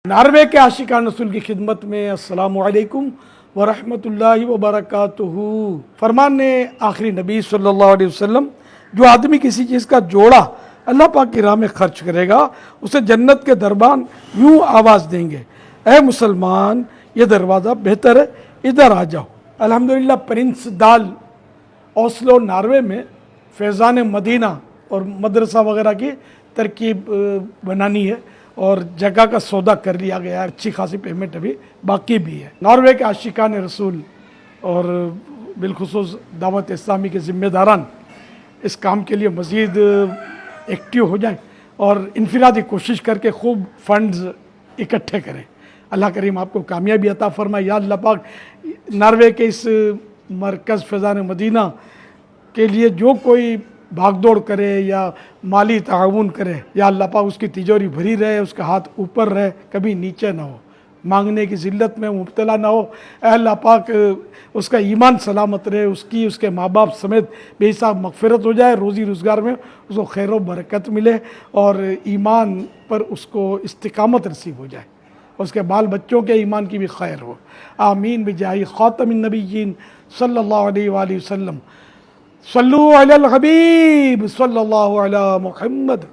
Norway کے عاشقان رسول کی خدمت میں السلام علیکم ورحمۃ اللہ وبرکاتہ۔ فرمان نے آخری نبی صلی اللہ علیہ وسلم، جو آدمی کسی چیز کا جوڑا اللہ پاک کی راہ میں خرچ کرے گا اسے جنت کے دربان یوں آواز دیں گے، اے مسلمان یہ دروازہ بہتر ہے، ادھر آ جاؤ۔ الحمدللہ پرنس دال اوسلو ناروے میں فیضان مدینہ اور مدرسہ وغیرہ کی ترکیب بنانی ہے اور جگہ کا سودا کر لیا گیا ہے، اچھی خاصی پیمنٹ ابھی باقی بھی ہے۔ ناروے کے عاشقان رسول اور بالخصوص دعوت اسلامی کے ذمہ داران اس کام کے لیے مزید ایکٹیو ہو جائیں اور انفرادی کوشش کر کے خوب فنڈز اکٹھے کریں۔ اللہ کریم آپ کو کامیابی عطا فرمائے۔ یا اللہ پاک ناروے کے اس مرکز فیضان مدینہ کے لیے جو کوئی بھاگ دوڑ کرے یا مالی تعاون کرے، یا اللہ پاک اس کی تجوری بھری رہے، اس کا ہاتھ اوپر رہے، کبھی نیچے نہ ہو، مانگنے کی ذلت میں مبتلا نہ ہو۔ اے اللہ پاک اس کا ایمان سلامت رہے، اس کے ماں باپ سمیت بے حساب مغفرت ہو جائے، روزی روزگار میں اس کو خیر و برکت ملے اور ایمان پر اس کو استقامت نصیب ہو جائے، اس کے بال بچوں کے ایمان کی بھی خیر ہو۔ آمین بجاہ خاتم النبیین صلی اللہ علیہ وآلہ وسلم۔ صلو علی الحبیب صلی اللہ علی محمد۔